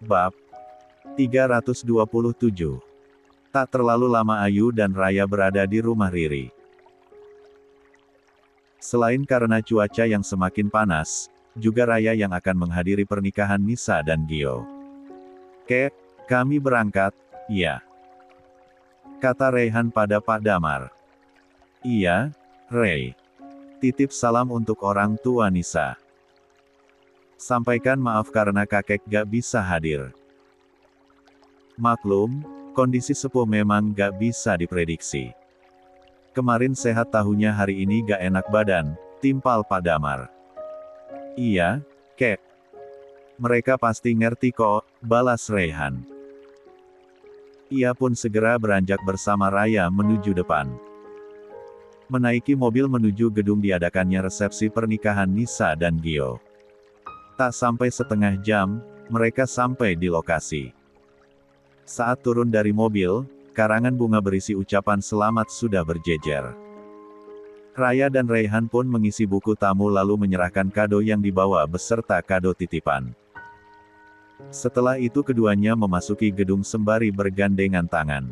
Bab 327. Tak terlalu lama Ayu dan Raya berada di rumah Riri. Selain karena cuaca yang semakin panas, juga Raya yang akan menghadiri pernikahan Nisa dan Gio. "Kek, kami berangkat, ya?" kata Reyhan pada Pak Damar. "Iya, Rey. Titip salam untuk orang tua Nisa. Sampaikan maaf karena kakek gak bisa hadir. Maklum, kondisi sepuh memang gak bisa diprediksi. Kemarin sehat tahunya hari ini gak enak badan," timpal Pak Damar. "Iya, kek. Mereka pasti ngerti kok," balas Reyhan. Ia pun segera beranjak bersama Raya menuju depan. Menaiki mobil menuju gedung diadakannya resepsi pernikahan Nisa dan Gio. Tak sampai setengah jam, mereka sampai di lokasi. Saat turun dari mobil, karangan bunga berisi ucapan selamat sudah berjejer. Raya dan Reyhan pun mengisi buku tamu lalu menyerahkan kado yang dibawa beserta kado titipan. Setelah itu keduanya memasuki gedung sembari bergandengan tangan.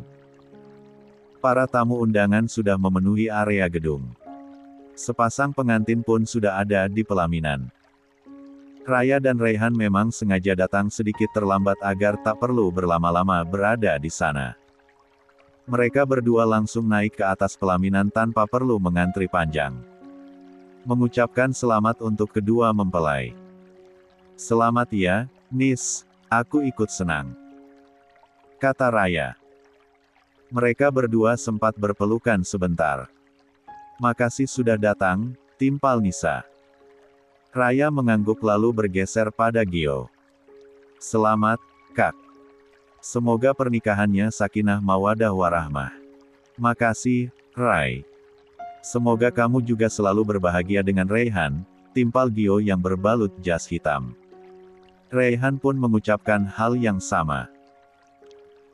Para tamu undangan sudah memenuhi area gedung. Sepasang pengantin pun sudah ada di pelaminan. Raya dan Reyhan memang sengaja datang sedikit terlambat agar tak perlu berlama-lama berada di sana. Mereka berdua langsung naik ke atas pelaminan tanpa perlu mengantri panjang. Mengucapkan selamat untuk kedua mempelai. "Selamat ya, Nis, aku ikut senang," kata Raya. Mereka berdua sempat berpelukan sebentar. "Makasih sudah datang," timpal Nisa. Raya mengangguk lalu bergeser pada Gio. "Selamat, Kak. Semoga pernikahannya sakinah mawadah warahmah." "Makasih, Ray. Semoga kamu juga selalu berbahagia dengan Reyhan," timpal Gio yang berbalut jas hitam. Reyhan pun mengucapkan hal yang sama.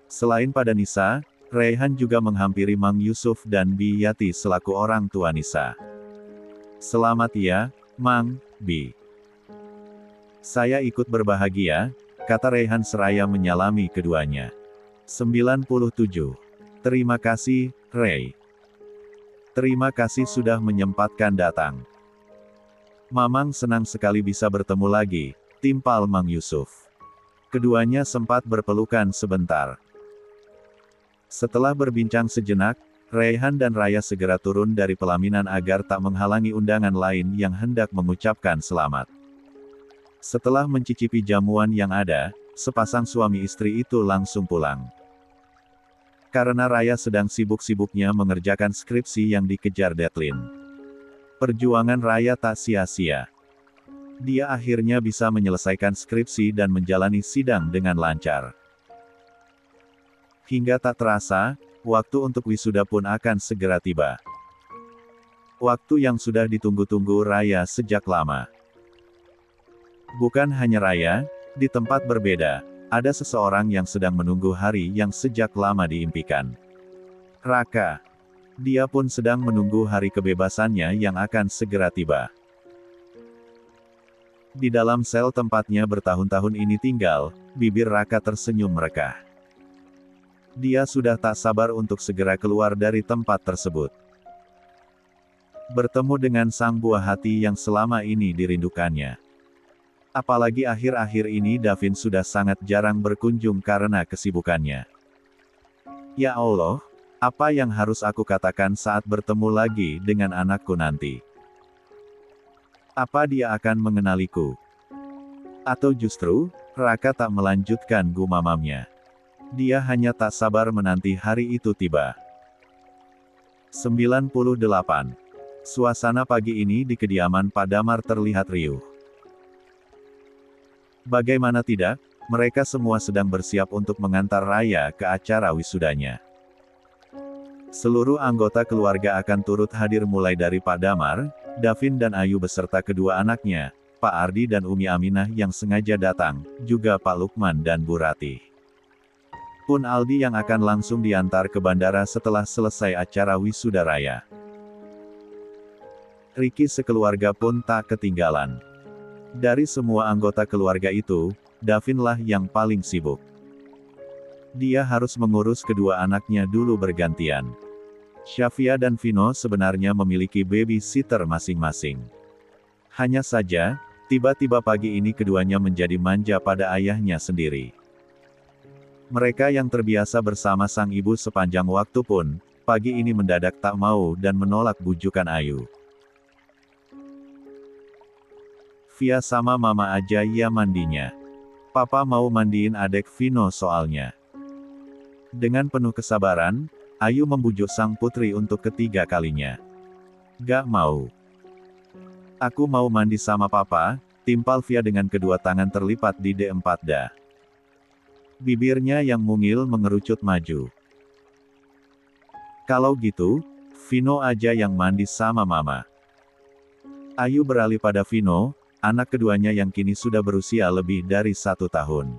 Selain pada Nisa, Reyhan juga menghampiri Mang Yusuf dan Bi Yati selaku orang tua Nisa. "Selamat ya, Mang, Bi. Saya ikut berbahagia," kata Reyhan seraya menyalami keduanya. 97. "Terima kasih, Rey. Terima kasih sudah menyempatkan datang. Mamang senang sekali bisa bertemu lagi," timpal Mang Yusuf. Keduanya sempat berpelukan sebentar. Setelah berbincang sejenak, Reyhan dan Raya segera turun dari pelaminan agar tak menghalangi undangan lain yang hendak mengucapkan selamat. Setelah mencicipi jamuan yang ada, sepasang suami istri itu langsung pulang. Karena Raya sedang sibuk-sibuknya mengerjakan skripsi yang dikejar deadline. Perjuangan Raya tak sia-sia. Dia akhirnya bisa menyelesaikan skripsi dan menjalani sidang dengan lancar. Hingga tak terasa, waktu untuk wisuda pun akan segera tiba. Waktu yang sudah ditunggu-tunggu Raya sejak lama. Bukan hanya Raya, di tempat berbeda, ada seseorang yang sedang menunggu hari yang sejak lama diimpikan. Raka. Dia pun sedang menunggu hari kebebasannya yang akan segera tiba. Di dalam sel tempatnya bertahun-tahun ini tinggal, bibir Raka tersenyum merekah. Dia sudah tak sabar untuk segera keluar dari tempat tersebut. Bertemu dengan sang buah hati yang selama ini dirindukannya. Apalagi akhir-akhir ini Davin sudah sangat jarang berkunjung karena kesibukannya. Ya Allah, apa yang harus aku katakan saat bertemu lagi dengan anakku nanti? Apa dia akan mengenaliku? Atau justru, Raka tak melanjutkan gumamamnya. Dia hanya tak sabar menanti hari itu tiba. 98. Suasana pagi ini di kediaman Pak Damar terlihat riuh. Bagaimana tidak, mereka semua sedang bersiap untuk mengantar Raya ke acara wisudanya. Seluruh anggota keluarga akan turut hadir mulai dari Pak Damar, Davin dan Ayu beserta kedua anaknya, Pak Ardi dan Umi Aminah yang sengaja datang, juga Pak Lukman dan Bu Ratih. Pun Aldi yang akan langsung diantar ke bandara setelah selesai acara wisuda Raya. Ricky sekeluarga pun tak ketinggalan. Dari semua anggota keluarga itu, Davinlah yang paling sibuk. Dia harus mengurus kedua anaknya dulu bergantian. Shafia dan Vino sebenarnya memiliki babysitter masing-masing. Hanya saja, tiba-tiba pagi ini keduanya menjadi manja pada ayahnya sendiri. Mereka yang terbiasa bersama sang ibu sepanjang waktu pun, pagi ini mendadak tak mau dan menolak bujukan Ayu. Via sama mama aja ya mandinya. Papa mau mandiin adek Vino soalnya. Dengan penuh kesabaran, Ayu membujuk sang putri untuk ketiga kalinya. Gak mau. Aku mau mandi sama papa, timpal Via dengan kedua tangan terlipat di D4D. Bibirnya yang mungil mengerucut maju. Kalau gitu, Vino aja yang mandi sama mama. Ayu beralih pada Vino, anak keduanya yang kini sudah berusia lebih dari 1 tahun.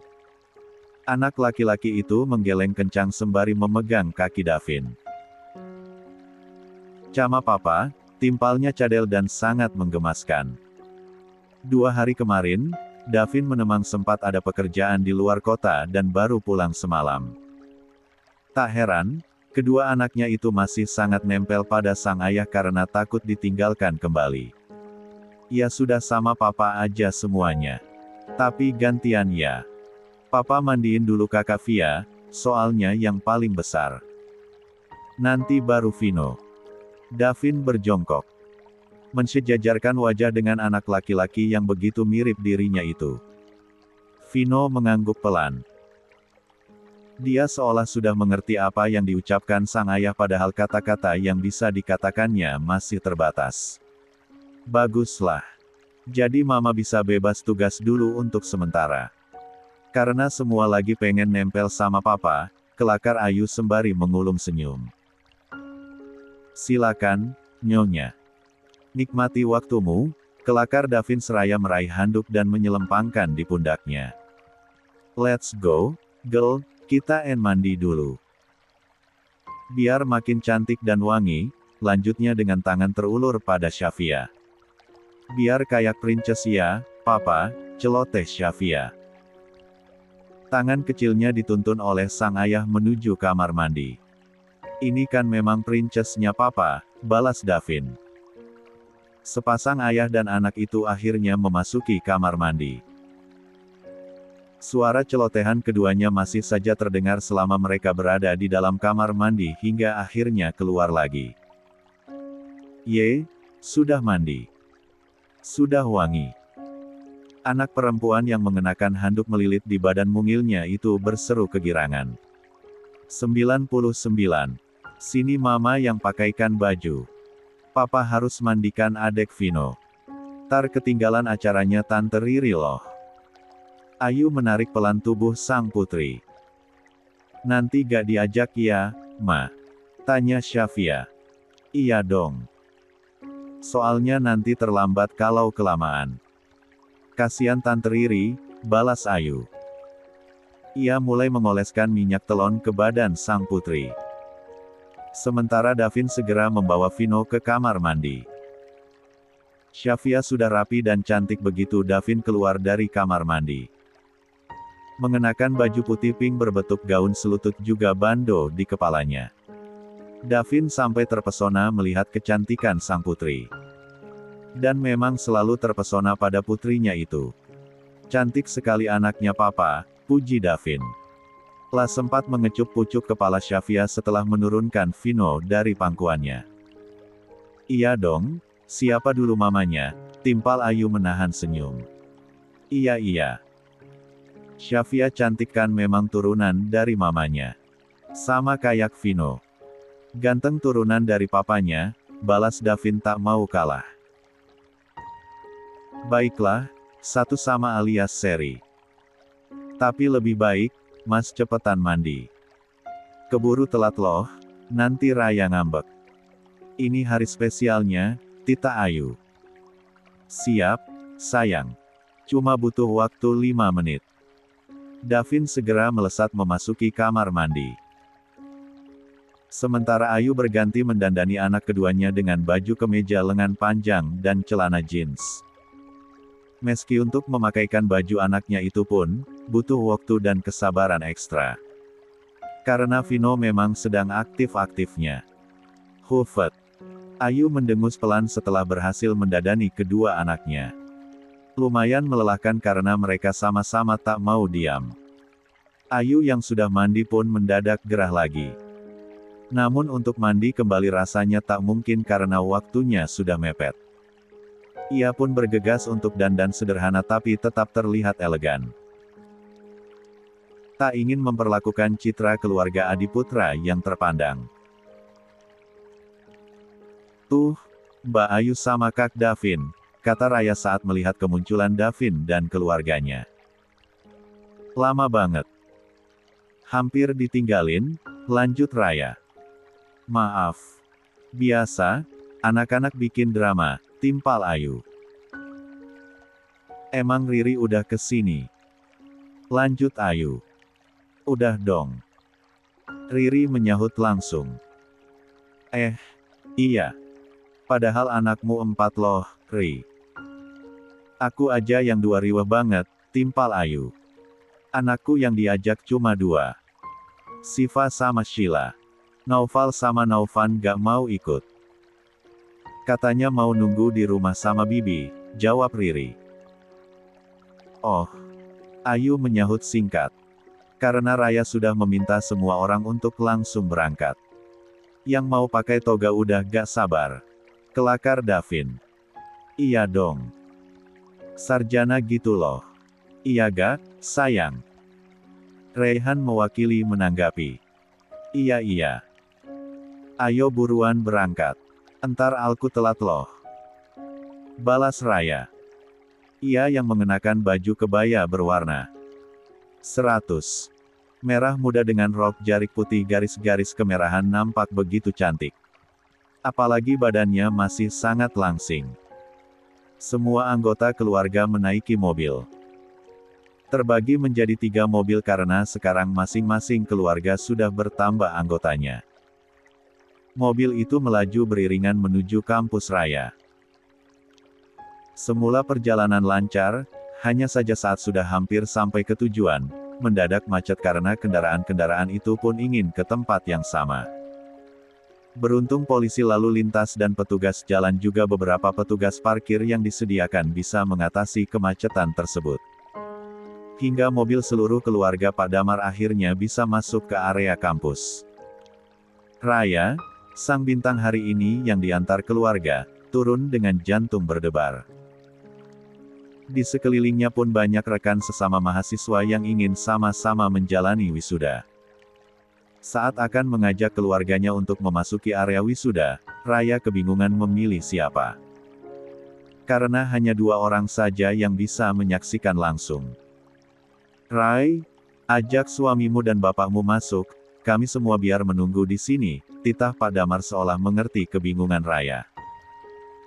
Anak laki-laki itu menggeleng kencang sembari memegang kaki Davin. Cama papa, timpalnya cadel dan sangat menggemaskan. 2 hari kemarin, Davin menemang sempat ada pekerjaan di luar kota dan baru pulang semalam. Tak heran, kedua anaknya itu masih sangat nempel pada sang ayah karena takut ditinggalkan kembali. Ya sudah sama papa aja semuanya. Tapi gantian ya. Papa mandiin dulu kakak Via, soalnya yang paling besar. Nanti baru Vino. Davin berjongkok. Mensejajarkan wajah dengan anak laki-laki yang begitu mirip dirinya itu. Vino mengangguk pelan. Dia seolah sudah mengerti apa yang diucapkan sang ayah padahal kata-kata yang bisa dikatakannya masih terbatas. Baguslah. Jadi mama bisa bebas tugas dulu untuk sementara. Karena semua lagi pengen nempel sama papa, kelakar Ayu sembari mengulum senyum. Silakan, Nyonya. Nikmati waktumu, kelakar Davin seraya meraih handuk dan menyelempangkan di pundaknya. Let's go, girl, kita mandi dulu. Biar makin cantik dan wangi, lanjutnya dengan tangan terulur pada Shafia. Biar kayak princess ya, papa, celoteh Shafia. Tangan kecilnya dituntun oleh sang ayah menuju kamar mandi. Ini kan memang princessnya papa, balas Davin. Sepasang ayah dan anak itu akhirnya memasuki kamar mandi. Suara celotehan keduanya masih saja terdengar selama mereka berada di dalam kamar mandi hingga akhirnya keluar lagi. Ye, sudah mandi. Sudah wangi. Anak perempuan yang mengenakan handuk melilit di badan mungilnya itu berseru kegirangan. 99. Sini mama yang pakaikan baju. Papa harus mandikan adek Vino. Tar ketinggalan acaranya Tante Riri loh. Ayu menarik pelan tubuh sang putri. Nanti gak diajak ya, Ma? Tanya Shafia. Iya dong. Soalnya nanti terlambat kalau kelamaan. Kasian Tante Riri, balas Ayu. Ia mulai mengoleskan minyak telon ke badan sang putri. Sementara Davin segera membawa Vino ke kamar mandi. Shafia sudah rapi dan cantik begitu Davin keluar dari kamar mandi. Mengenakan baju putih pink berbentuk gaun selutut juga bando di kepalanya. Davin sampai terpesona melihat kecantikan sang putri. Dan memang selalu terpesona pada putrinya itu. Cantik sekali anaknya papa, puji Davin. Lah sempat mengecup pucuk kepala Shafia setelah menurunkan Vino dari pangkuannya. Iya dong, siapa dulu mamanya, timpal Ayu menahan senyum. Iya. Shafia cantik kan memang turunan dari mamanya. Sama kayak Vino. Ganteng turunan dari papanya, balas Davin tak mau kalah. Baiklah, satu sama alias seri. Tapi lebih baik, Mas cepetan mandi. Keburu telat loh, nanti Raya ngambek. Ini hari spesialnya, Tita Ayu. Siap, sayang. Cuma butuh waktu 5 menit. Davin segera melesat memasuki kamar mandi. Sementara Ayu berganti mendandani anak keduanya dengan baju kemeja lengan panjang dan celana jeans. Meski untuk memakaikan baju anaknya itu pun, butuh waktu dan kesabaran ekstra. Karena Vino memang sedang aktif-aktifnya. Hufet. Ayu mendengus pelan setelah berhasil mendadani kedua anaknya. Lumayan melelahkan karena mereka sama-sama tak mau diam. Ayu yang sudah mandi pun mendadak gerah lagi. Namun untuk mandi kembali rasanya tak mungkin karena waktunya sudah mepet. Ia pun bergegas untuk dandan sederhana tapi tetap terlihat elegan. Tak ingin memperlakukan citra keluarga Adiputra yang terpandang. "Tuh, Mbak Ayu sama Kak Davin," kata Raya saat melihat kemunculan Davin dan keluarganya. "Lama banget." "Hampir ditinggalin," lanjut Raya. "Maaf. Biasa, anak-anak bikin drama," timpal Ayu. "Emang Riri udah kesini?" lanjut Ayu. "Udah dong." Riri menyahut langsung. Iya. Padahal anakmu 4 loh, Ri." "Aku aja yang 2 riweh banget," timpal Ayu. "Anakku yang diajak cuma 2. Siva sama Sheila. Naufal sama Naufan gak mau ikut. Katanya mau nunggu di rumah sama Bibi," jawab Riri. "Oh." Ayu menyahut singkat. Karena Raya sudah meminta semua orang untuk langsung berangkat. Yang mau pakai toga udah gak sabar. Kelakar Davin. "Iya dong. Sarjana gitu loh." "Iya gak, sayang?" Raihan mewakili menanggapi. Iya. "Ayo buruan berangkat. Entar aku telat loh." Balas Raya. Ia yang mengenakan baju kebaya berwarna 100 merah muda dengan rok jarik putih garis-garis kemerahan nampak begitu cantik. Apalagi badannya masih sangat langsing. Semua anggota keluarga menaiki mobil. Terbagi menjadi 3 mobil karena sekarang masing-masing keluarga sudah bertambah anggotanya. Mobil itu melaju beriringan menuju kampus Raya. Semula perjalanan lancar, hanya saja saat sudah hampir sampai ke tujuan, mendadak macet karena kendaraan-kendaraan itu pun ingin ke tempat yang sama. Beruntung polisi lalu lintas dan petugas jalan juga beberapa petugas parkir yang disediakan bisa mengatasi kemacetan tersebut. Hingga mobil seluruh keluarga Pak Damar akhirnya bisa masuk ke area kampus. Raya, sang bintang hari ini yang diantar keluarga, turun dengan jantung berdebar. Di sekelilingnya pun banyak rekan sesama mahasiswa yang ingin sama-sama menjalani wisuda. Saat akan mengajak keluarganya untuk memasuki area wisuda, Raya kebingungan memilih siapa. Karena hanya 2 orang saja yang bisa menyaksikan langsung. "Rai, ajak suamimu dan bapakmu masuk, kami semua biar menunggu di sini," titah Pak Damar seolah mengerti kebingungan Raya.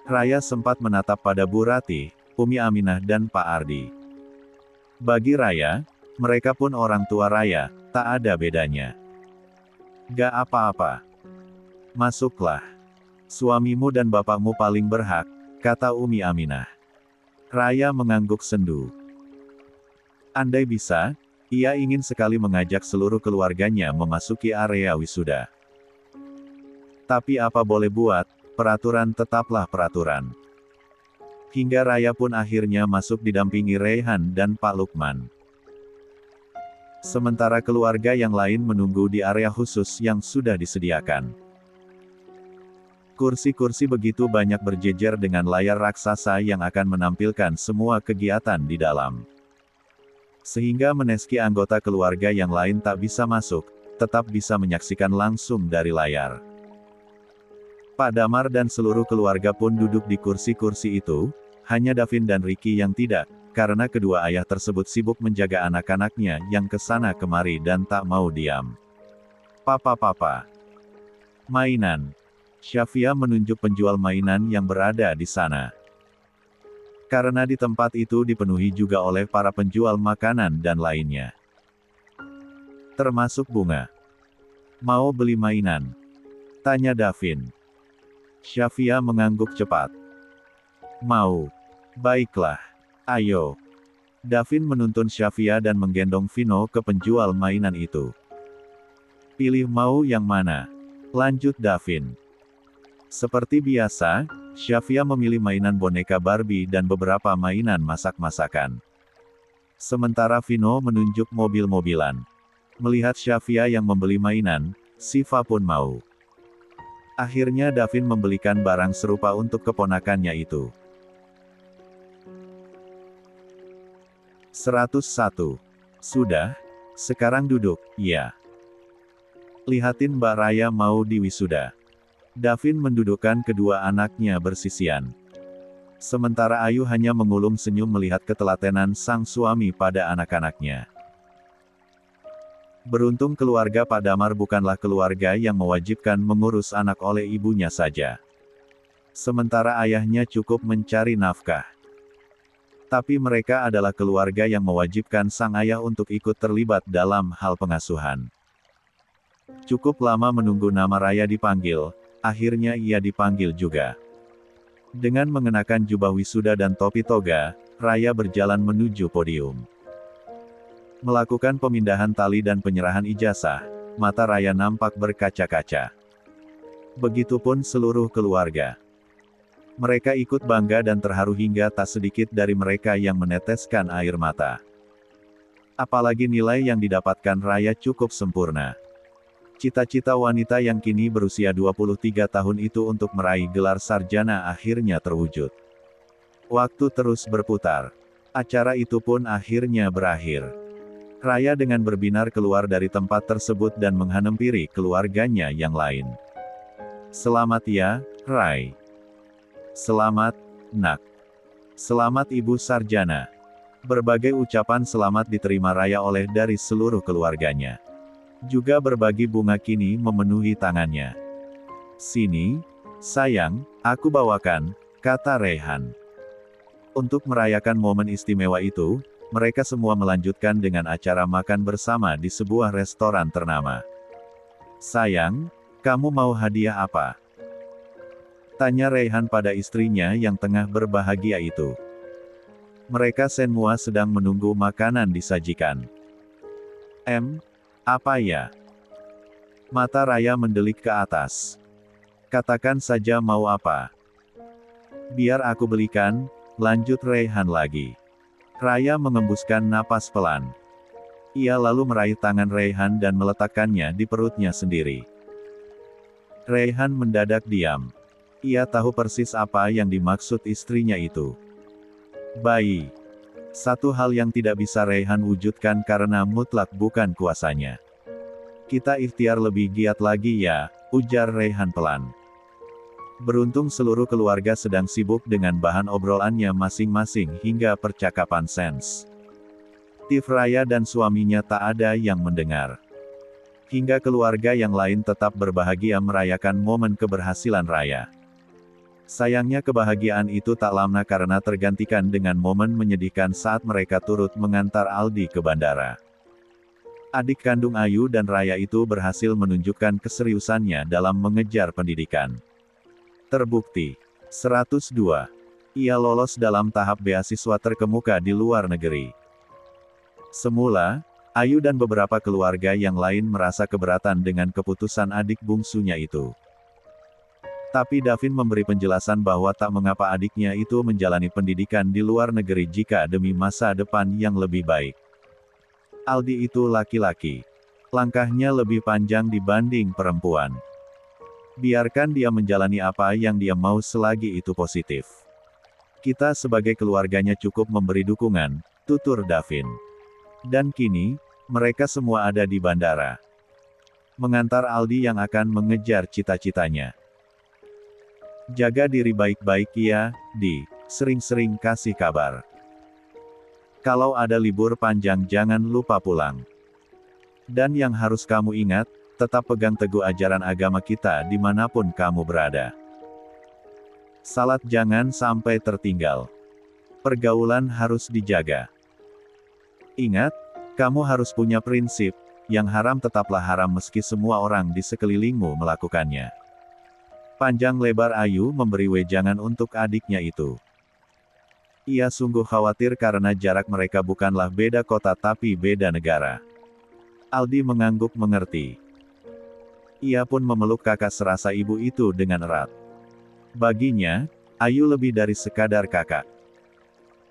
Raya sempat menatap pada Bu Ratih, Umi Aminah dan Pak Ardi. Bagi Raya, mereka pun orang tua Raya, tak ada bedanya. "Gak apa-apa. Masuklah. Suamimu dan bapakmu paling berhak," kata Umi Aminah. Raya mengangguk sendu. Andai bisa, ia ingin sekali mengajak seluruh keluarganya memasuki area wisuda. Tapi apa boleh buat, peraturan tetaplah peraturan. Hingga Raya pun akhirnya masuk didampingi Raihan dan Pak Lukman. Sementara keluarga yang lain menunggu di area khusus yang sudah disediakan. Kursi-kursi begitu banyak berjejer dengan layar raksasa yang akan menampilkan semua kegiatan di dalam. Sehingga meski anggota keluarga yang lain tak bisa masuk, tetap bisa menyaksikan langsung dari layar. Pak Damar dan seluruh keluarga pun duduk di kursi-kursi itu, hanya Davin dan Ricky yang tidak, karena kedua ayah tersebut sibuk menjaga anak-anaknya yang kesana kemari dan tak mau diam. Papa. Mainan. Syafia menunjuk penjual mainan yang berada di sana. Karena di tempat itu dipenuhi juga oleh para penjual makanan dan lainnya. Termasuk bunga. "Mau beli mainan?" tanya Davin. Syafia mengangguk cepat. "Mau. Baiklah. Ayo. Davin menuntun Shavia dan menggendong Vino ke penjual mainan itu. Pilih mau yang mana? Lanjut Davin. Seperti biasa, Shavia memilih mainan boneka Barbie dan beberapa mainan masak-masakan. Sementara Vino menunjuk mobil-mobilan. Melihat Shavia yang membeli mainan, Shiva pun mau. Akhirnya Davin membelikan barang serupa untuk keponakannya itu. 101. Sudah? Sekarang duduk, ya. Lihatin Mbak Raya mau diwisuda. Davin mendudukkan kedua anaknya bersisian. Sementara Ayu hanya mengulum senyum melihat ketelatenan sang suami pada anak-anaknya. Beruntung keluarga Pak Damar bukanlah keluarga yang mewajibkan mengurus anak oleh ibunya saja. Sementara ayahnya cukup mencari nafkah. Tapi mereka adalah keluarga yang mewajibkan sang ayah untuk ikut terlibat dalam hal pengasuhan. Cukup lama menunggu nama Raya dipanggil, akhirnya ia dipanggil juga. Dengan mengenakan jubah wisuda dan topi toga, Raya berjalan menuju podium. Melakukan pemindahan tali dan penyerahan ijazah, mata Raya nampak berkaca-kaca. Begitupun seluruh keluarga. Mereka ikut bangga dan terharu hingga tak sedikit dari mereka yang meneteskan air mata. Apalagi nilai yang didapatkan Raya cukup sempurna. Cita-cita wanita yang kini berusia 23 tahun itu untuk meraih gelar sarjana akhirnya terwujud. Waktu terus berputar. Acara itu pun akhirnya berakhir. Raya dengan berbinar keluar dari tempat tersebut dan menghampiri keluarganya yang lain. Selamat ya, Rai. Selamat, Nak. Selamat Ibu Sarjana. Berbagai ucapan selamat diterima Raya oleh dari seluruh keluarganya. Juga berbagi bunga kini memenuhi tangannya. Sini, sayang, aku bawakan, kata Raihan. Untuk merayakan momen istimewa itu, mereka semua melanjutkan dengan acara makan bersama di sebuah restoran ternama. Sayang, kamu mau hadiah apa? Tanya Raihan pada istrinya yang tengah berbahagia itu. Mereka semua sedang menunggu makanan disajikan. Apa ya? Mata Raya mendelik ke atas. Katakan saja mau apa. Biar aku belikan, lanjut Raihan lagi. Raya mengembuskan napas pelan. Ia lalu meraih tangan Raihan dan meletakkannya di perutnya sendiri. Raihan mendadak diam. Ia tahu persis apa yang dimaksud istrinya itu. Bayi. Satu hal yang tidak bisa Raihan wujudkan karena mutlak bukan kuasanya. Kita ikhtiar lebih giat lagi ya, ujar Raihan pelan. Beruntung seluruh keluarga sedang sibuk dengan bahan obrolannya masing-masing hingga percakapan sens. Raya dan suaminya tak ada yang mendengar. Hingga keluarga yang lain tetap berbahagia merayakan momen keberhasilan Raya. Sayangnya kebahagiaan itu tak lama karena tergantikan dengan momen menyedihkan saat mereka turut mengantar Aldi ke bandara. Adik kandung Ayu dan Raya itu berhasil menunjukkan keseriusannya dalam mengejar pendidikan. Terbukti. 102. Ia lolos dalam tahap beasiswa terkemuka di luar negeri. Semula, Ayu dan beberapa keluarga yang lain merasa keberatan dengan keputusan adik bungsunya itu. Tapi Davin memberi penjelasan bahwa tak mengapa adiknya itu menjalani pendidikan di luar negeri jika demi masa depan yang lebih baik. Aldi itu laki-laki. Langkahnya lebih panjang dibanding perempuan. Biarkan dia menjalani apa yang dia mau selagi itu positif. Kita sebagai keluarganya cukup memberi dukungan, tutur Davin. Dan kini, mereka semua ada di bandara. Mengantar Aldi yang akan mengejar cita-citanya. Jaga diri baik-baik ya, Di. Sering-sering kasih kabar. Kalau ada libur panjang jangan lupa pulang. Dan yang harus kamu ingat, tetap pegang teguh ajaran agama kita dimanapun kamu berada. Salat jangan sampai tertinggal. Pergaulan harus dijaga. Ingat, kamu harus punya prinsip, yang haram tetaplah haram meski semua orang di sekelilingmu melakukannya. Panjang lebar Ayu memberi wejangan untuk adiknya itu. Ia sungguh khawatir karena jarak mereka bukanlah beda kota tapi beda negara. Aldi mengangguk mengerti. Ia pun memeluk kakak serasa ibu itu dengan erat. Baginya, Ayu lebih dari sekadar kakak.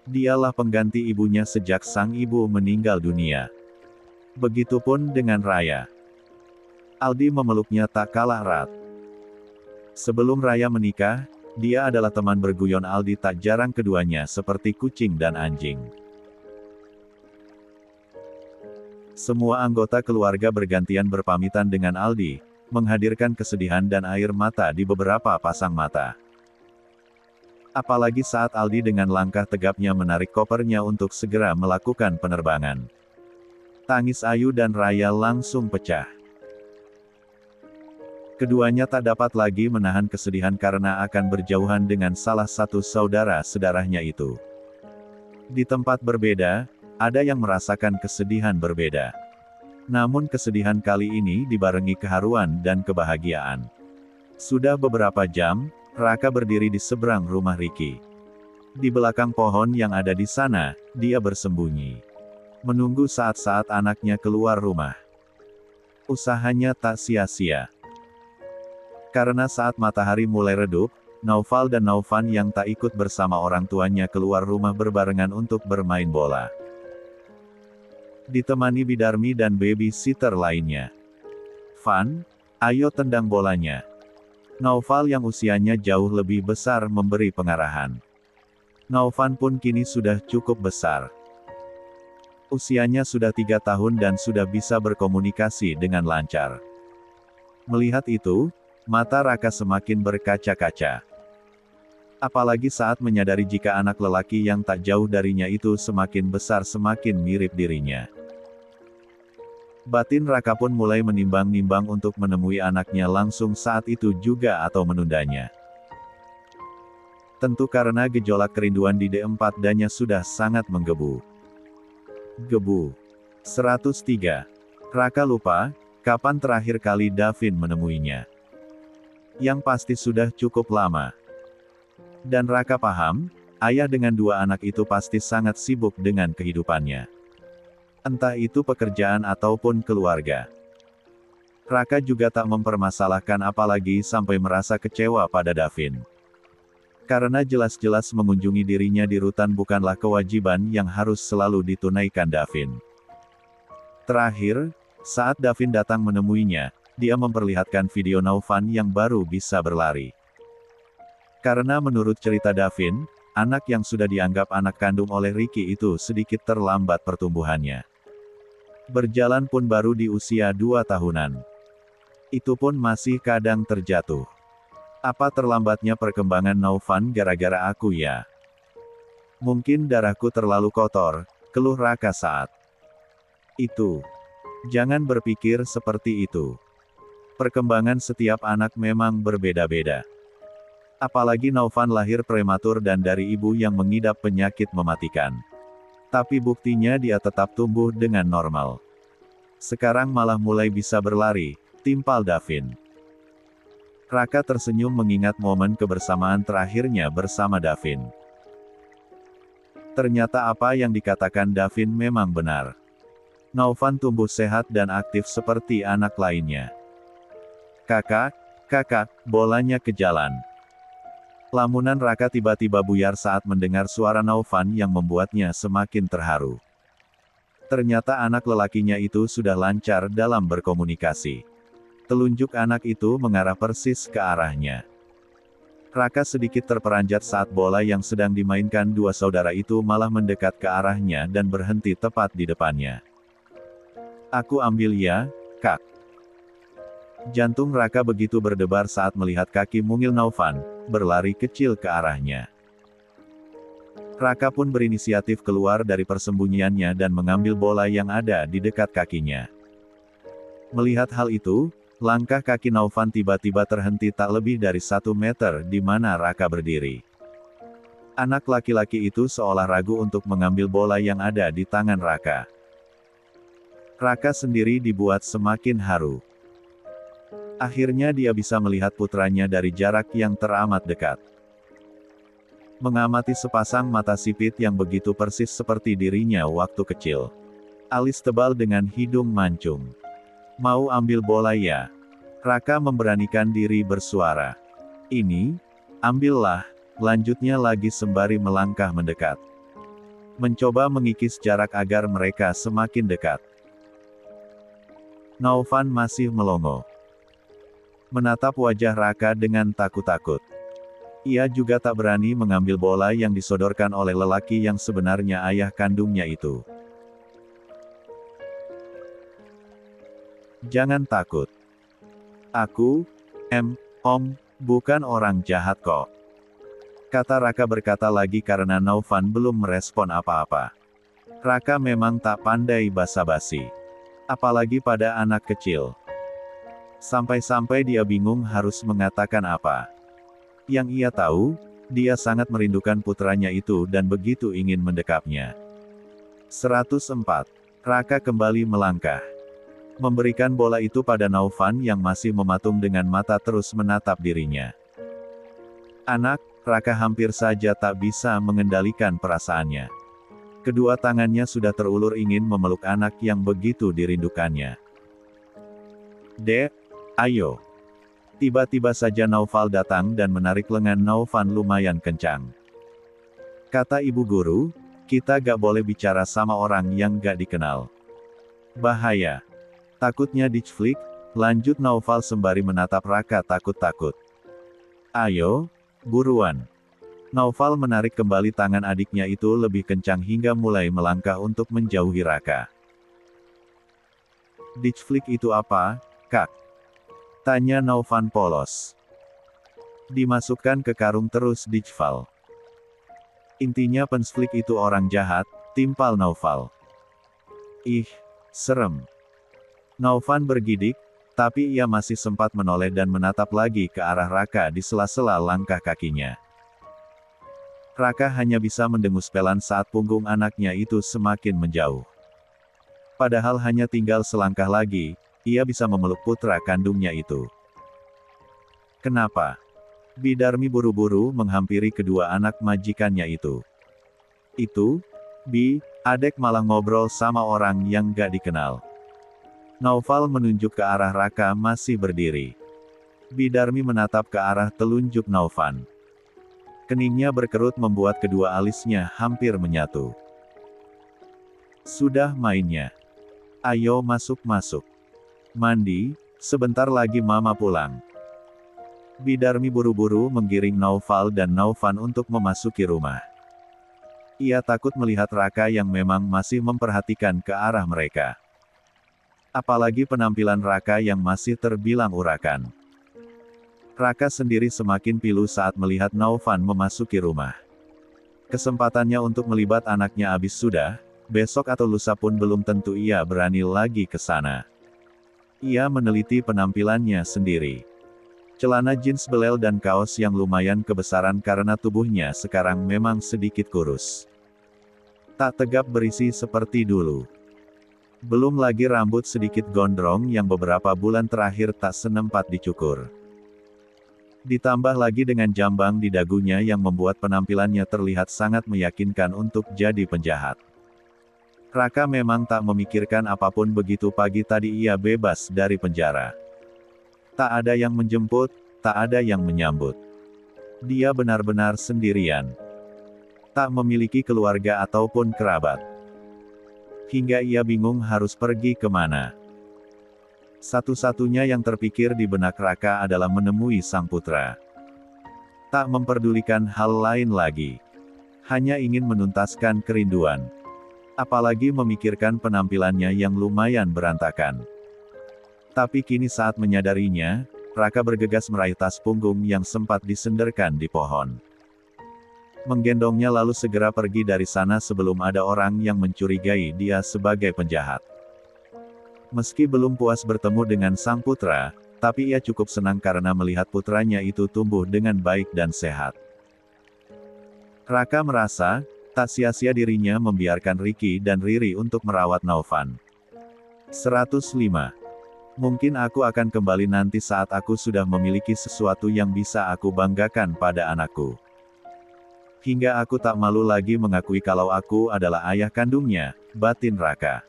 Dialah pengganti ibunya sejak sang ibu meninggal dunia. Begitupun dengan Raya. Aldi memeluknya tak kalah erat. Sebelum Raya menikah, dia adalah teman berguyon Aldi, tak jarang keduanya seperti kucing dan anjing. Semua anggota keluarga bergantian berpamitan dengan Aldi, menghadirkan kesedihan dan air mata di beberapa pasang mata. Apalagi saat Aldi dengan langkah tegapnya menarik kopernya untuk segera melakukan penerbangan. Tangis Ayu dan Raya langsung pecah. Keduanya tak dapat lagi menahan kesedihan karena akan berjauhan dengan salah satu saudara-saudaranya itu. Di tempat berbeda, ada yang merasakan kesedihan berbeda. Namun kesedihan kali ini dibarengi keharuan dan kebahagiaan. Sudah beberapa jam, Raka berdiri di seberang rumah Riki. Di belakang pohon yang ada di sana, dia bersembunyi. Menunggu saat-saat anaknya keluar rumah. Usahanya tak sia-sia. Karena saat matahari mulai redup, Naufal dan Naufan yang tak ikut bersama orang tuanya keluar rumah berbarengan untuk bermain bola. Ditemani Bidarmi dan babysitter lainnya. Van, ayo tendang bolanya. Naufal yang usianya jauh lebih besar memberi pengarahan. Naufan pun kini sudah cukup besar. Usianya sudah 3 tahun dan sudah bisa berkomunikasi dengan lancar. Melihat itu, mata Raka semakin berkaca-kaca. Apalagi saat menyadari jika anak lelaki yang tak jauh darinya itu semakin besar semakin mirip dirinya. Batin Raka pun mulai menimbang-nimbang untuk menemui anaknya langsung saat itu juga atau menundanya. Tentu karena gejolak kerinduan di D4 danya sudah sangat menggebu. Gebu. 103. Raka lupa, kapan terakhir kali Davin menemuinya. Yang pasti sudah cukup lama. Dan Raka paham, ayah dengan 2 anak itu pasti sangat sibuk dengan kehidupannya. Entah itu pekerjaan ataupun keluarga. Raka juga tak mempermasalahkan apalagi sampai merasa kecewa pada Davin. Karena jelas-jelas mengunjungi dirinya di rutan bukanlah kewajiban yang harus selalu ditunaikan Davin. Terakhir, saat Davin datang menemuinya, dia memperlihatkan video Naufan yang baru bisa berlari. Karena menurut cerita Davin, anak yang sudah dianggap anak kandung oleh Riki itu sedikit terlambat pertumbuhannya. Berjalan pun baru di usia 2 tahunan. Itu pun masih kadang terjatuh. Apa terlambatnya perkembangan Naufan gara-gara aku ya? Mungkin darahku terlalu kotor, keluh Raka saat itu. Jangan berpikir seperti itu. Perkembangan setiap anak memang berbeda-beda. Apalagi Naufan lahir prematur dan dari ibu yang mengidap penyakit mematikan. Tapi buktinya dia tetap tumbuh dengan normal. Sekarang malah mulai bisa berlari, timpal Davin. Raka tersenyum mengingat momen kebersamaan terakhirnya bersama Davin. Ternyata apa yang dikatakan Davin memang benar. Naufan tumbuh sehat dan aktif seperti anak lainnya. Kakak, bolanya ke jalan. Lamunan Raka tiba-tiba buyar saat mendengar suara Naufan yang membuatnya semakin terharu. Ternyata anak lelakinya itu sudah lancar dalam berkomunikasi. Telunjuk anak itu mengarah persis ke arahnya. Raka sedikit terperanjat saat bola yang sedang dimainkan 2 saudara itu malah mendekat ke arahnya dan berhenti tepat di depannya. Aku ambil ya, Kak. Jantung Raka begitu berdebar saat melihat kaki mungil Naufan berlari kecil ke arahnya. Raka pun berinisiatif keluar dari persembunyiannya dan mengambil bola yang ada di dekat kakinya. Melihat hal itu, langkah kaki Naufan tiba-tiba terhenti tak lebih dari 1 meter di mana Raka berdiri. Anak laki-laki itu seolah ragu untuk mengambil bola yang ada di tangan Raka. Raka sendiri dibuat semakin haru. Akhirnya dia bisa melihat putranya dari jarak yang teramat dekat. Mengamati sepasang mata sipit yang begitu persis seperti dirinya waktu kecil. Alis tebal dengan hidung mancung. Mau ambil bola ya? Raka memberanikan diri bersuara. Ini, ambillah, lanjutnya lagi sembari melangkah mendekat. Mencoba mengikis jarak agar mereka semakin dekat. Naufan masih melongo. Menatap wajah Raka dengan takut-takut. Ia juga tak berani mengambil bola yang disodorkan oleh lelaki yang sebenarnya ayah kandungnya itu. Jangan takut. Aku, Om, bukan orang jahat kok. Kata Raka berkata lagi karena Naufan belum merespon apa-apa. Raka memang tak pandai basa-basi. Apalagi pada anak kecil. Sampai-sampai dia bingung harus mengatakan apa. Yang ia tahu, dia sangat merindukan putranya itu dan begitu ingin mendekapnya. 104. Raka kembali melangkah. Memberikan bola itu pada Naufan yang masih mematung dengan mata terus menatap dirinya. Anak, Raka hampir saja tak bisa mengendalikan perasaannya. Kedua tangannya sudah terulur ingin memeluk anak yang begitu dirindukannya. Dek, ayo. Tiba-tiba saja Naufal datang dan menarik lengan Naufan lumayan kencang. Kata ibu guru, kita gak boleh bicara sama orang yang gak dikenal. Bahaya. Takutnya dicflik, lanjut Naufal sembari menatap Raka takut-takut. Ayo, buruan. Naufal menarik kembali tangan adiknya itu lebih kencang hingga mulai melangkah untuk menjauhi Raka. Dicflik itu apa, Kak? Tanya Naufan polos. Dimasukkan ke karung terus dicval. Intinya pensflik itu orang jahat, timpal Naufal. Ih, serem. Naufan bergidik, tapi ia masih sempat menoleh dan menatap lagi ke arah Raka di sela-sela langkah kakinya. Raka hanya bisa mendengus pelan saat punggung anaknya itu semakin menjauh. Padahal hanya tinggal selangkah lagi, ia bisa memeluk putra kandungnya itu. Kenapa? Bidarmi buru-buru menghampiri kedua anak majikannya itu. Itu, adek malah ngobrol sama orang yang gak dikenal. Naufal menunjuk ke arah Raka masih berdiri. Bidarmi menatap ke arah telunjuk Naufan. Keningnya berkerut membuat kedua alisnya hampir menyatu. Sudah mainnya. Ayo masuk-masuk. Mandi, sebentar lagi mama pulang. Bidarmi buru-buru menggiring Naufal dan Naufan untuk memasuki rumah. Ia takut melihat Raka yang memang masih memperhatikan ke arah mereka. Apalagi penampilan Raka yang masih terbilang urakan. Raka sendiri semakin pilu saat melihat Naufan memasuki rumah. Kesempatannya untuk melibat anaknya habis sudah, besok atau lusa pun belum tentu ia berani lagi ke sana. Ia meneliti penampilannya sendiri. Celana jeans belel dan kaos yang lumayan kebesaran karena tubuhnya sekarang memang sedikit kurus. Tak tegap berisi seperti dulu. Belum lagi rambut sedikit gondrong yang beberapa bulan terakhir tak senempat dicukur. Ditambah lagi dengan jambang di dagunya yang membuat penampilannya terlihat sangat meyakinkan untuk jadi penjahat. Raka memang tak memikirkan apapun begitu pagi tadi ia bebas dari penjara. Tak ada yang menjemput, tak ada yang menyambut. Dia benar-benar sendirian. Tak memiliki keluarga ataupun kerabat. Hingga ia bingung harus pergi kemana. Satu-satunya yang terpikir di benak Raka adalah menemui sang putra. Tak memperdulikan hal lain lagi. Hanya ingin menuntaskan kerinduan. Apalagi memikirkan penampilannya yang lumayan berantakan. Tapi kini saat menyadarinya, Raka bergegas meraih tas punggung yang sempat disenderkan di pohon. Menggendongnya lalu segera pergi dari sana sebelum ada orang yang mencurigai dia sebagai penjahat. Meski belum puas bertemu dengan sang putra, tapi ia cukup senang karena melihat putranya itu tumbuh dengan baik dan sehat. Raka merasa, tak sia-sia dirinya membiarkan Ricky dan Riri untuk merawat Naufan. 105. Mungkin aku akan kembali nanti saat aku sudah memiliki sesuatu yang bisa aku banggakan pada anakku. Hingga aku tak malu lagi mengakui kalau aku adalah ayah kandungnya, batin Raka.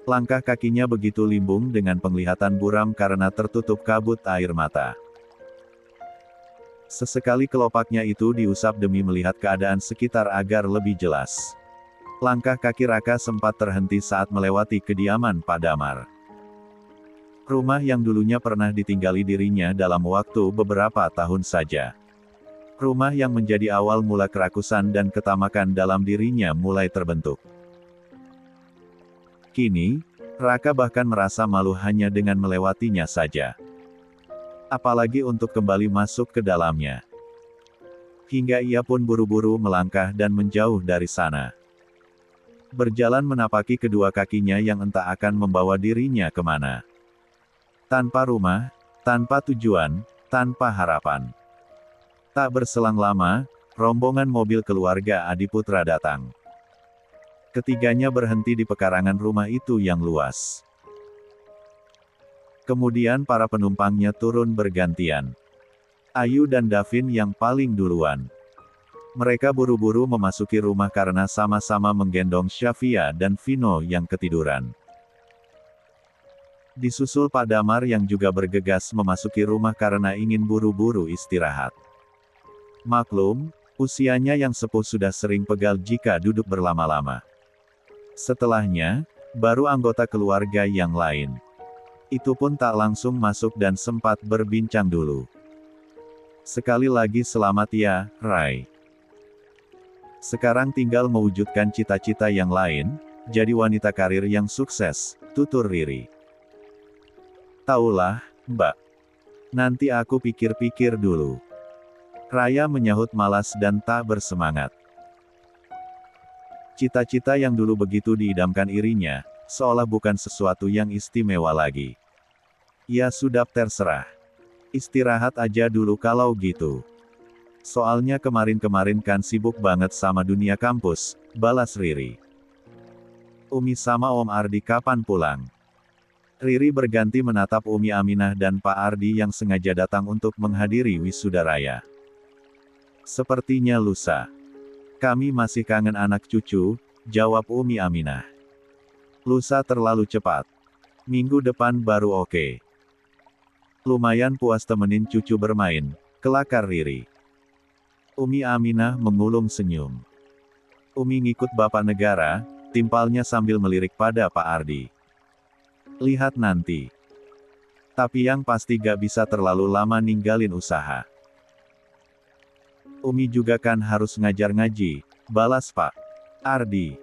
Langkah kakinya begitu limbung dengan penglihatan buram karena tertutup kabut air mata. Sesekali kelopaknya itu diusap demi melihat keadaan sekitar agar lebih jelas. Langkah kaki Raka sempat terhenti saat melewati kediaman Pak Damar. Rumah yang dulunya pernah ditinggali dirinya dalam waktu beberapa tahun saja. Rumah yang menjadi awal mula kerakusan dan ketamakan dalam dirinya mulai terbentuk. Kini, Raka bahkan merasa malu hanya dengan melewatinya saja. Apalagi untuk kembali masuk ke dalamnya. Hingga ia pun buru-buru melangkah dan menjauh dari sana. Berjalan menapaki kedua kakinya yang entah akan membawa dirinya kemana. Tanpa rumah, tanpa tujuan, tanpa harapan. Tak berselang lama, rombongan mobil keluarga Adiputra datang. Ketiganya berhenti di pekarangan rumah itu yang luas. Kemudian para penumpangnya turun bergantian. Ayu dan Davin yang paling duluan. Mereka buru-buru memasuki rumah karena sama-sama menggendong Syafia dan Vino yang ketiduran. Disusul Pak Damar yang juga bergegas memasuki rumah karena ingin buru-buru istirahat. Maklum, usianya yang sepuh sudah sering pegal jika duduk berlama-lama. Setelahnya, baru anggota keluarga yang lain. Itu pun tak langsung masuk dan sempat berbincang dulu. Sekali lagi selamat ya, Rai. Sekarang tinggal mewujudkan cita-cita yang lain, jadi wanita karir yang sukses, tutur Riri. Taulah, Mbak. Nanti aku pikir-pikir dulu. Raya menyahut malas dan tak bersemangat. Cita-cita yang dulu begitu diidamkan irinya, seolah bukan sesuatu yang istimewa lagi. Ya sudah terserah. Istirahat aja dulu kalau gitu. Soalnya kemarin-kemarin kan sibuk banget sama dunia kampus, balas Riri. Umi sama Om Ardi kapan pulang? Riri berganti menatap Umi Aminah dan Pak Ardi yang sengaja datang untuk menghadiri wisuda raya. Sepertinya lusa. Kami masih kangen anak cucu, jawab Umi Aminah. Lusa terlalu cepat. Minggu depan baru oke. Lumayan puas temenin cucu bermain, kelakar Riri. Umi Aminah mengulum senyum. Umi ngikut Bapak Negara, timpalnya sambil melirik pada Pak Ardi. Lihat nanti. Tapi yang pasti gak bisa terlalu lama ninggalin usaha. Umi juga kan harus ngajar ngaji, balas Pak Ardi.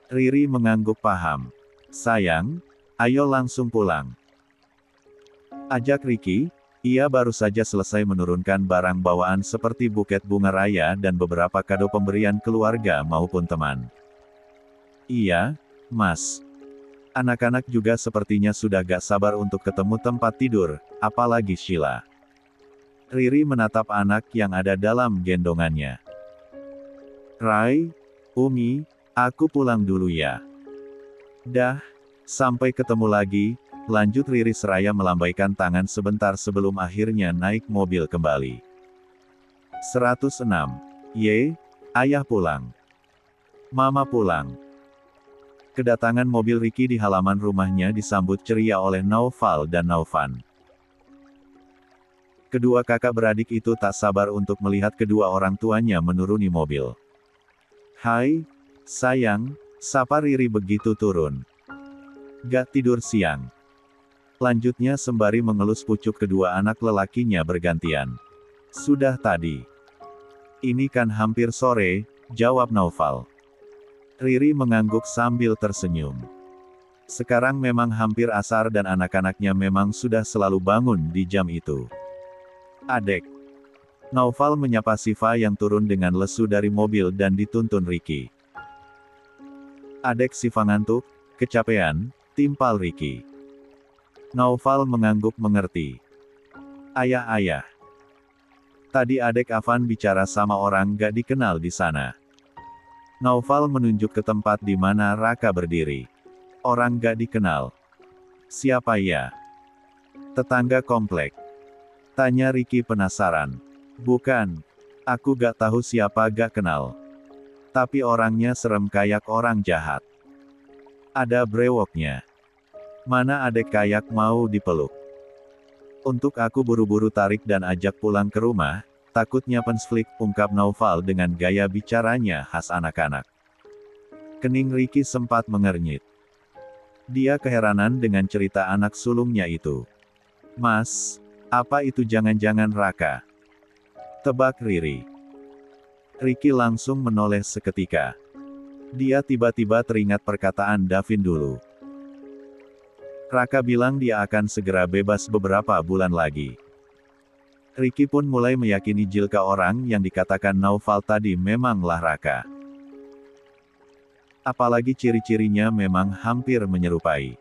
Riri mengangguk paham. Sayang, ayo langsung pulang. Ajak Riki, ia baru saja selesai menurunkan barang bawaan seperti buket bunga raya dan beberapa kado pemberian keluarga maupun teman. Iya, Mas. Anak-anak juga sepertinya sudah gak sabar untuk ketemu tempat tidur, apalagi Sheila. Riri menatap anak yang ada dalam gendongannya. Rai, Umi, aku pulang dulu ya. Dah, sampai ketemu lagi, lanjut Riri seraya melambaikan tangan sebentar sebelum akhirnya naik mobil kembali. 106. Ye, ayah pulang. Mama pulang. Kedatangan mobil Riki di halaman rumahnya disambut ceria oleh Naufal dan Naufan. Kedua kakak beradik itu tak sabar untuk melihat kedua orang tuanya menuruni mobil. Hai, sayang, sapa Riri begitu turun. Gak tidur siang. Lanjutnya sembari mengelus pucuk kedua anak lelakinya bergantian. Sudah tadi. Ini kan hampir sore, jawab Naufal. Riri mengangguk sambil tersenyum. Sekarang memang hampir asar dan anak-anaknya memang sudah selalu bangun di jam itu. Adek. Naufal menyapa Siva yang turun dengan lesu dari mobil dan dituntun Riki. Adek Siva ngantuk, kecapean, timpal Riki. Naufal mengangguk mengerti. Ayah. Tadi adek Avan bicara sama orang gak dikenal di sana. Naufal menunjuk ke tempat di mana Raka berdiri. Orang gak dikenal. Siapa ya? Tetangga komplek. Tanya Riki penasaran. Bukan. Aku gak tahu siapa gak kenal. Tapi orangnya serem kayak orang jahat. Ada brewoknya. Mana adek kayak mau dipeluk. Untuk aku buru-buru tarik dan ajak pulang ke rumah, takutnya pensflik, ungkap Naufal dengan gaya bicaranya khas anak-anak. Kening Ricky sempat mengernyit. Dia keheranan dengan cerita anak sulungnya itu. Mas, apa itu jangan-jangan Raka? Tebak Riri. Ricky langsung menoleh seketika. Dia tiba-tiba teringat perkataan Davin dulu. Raka bilang dia akan segera bebas beberapa bulan lagi. Ricky pun mulai meyakini jika orang yang dikatakan Naufal tadi memanglah Raka. Apalagi ciri-cirinya memang hampir menyerupai.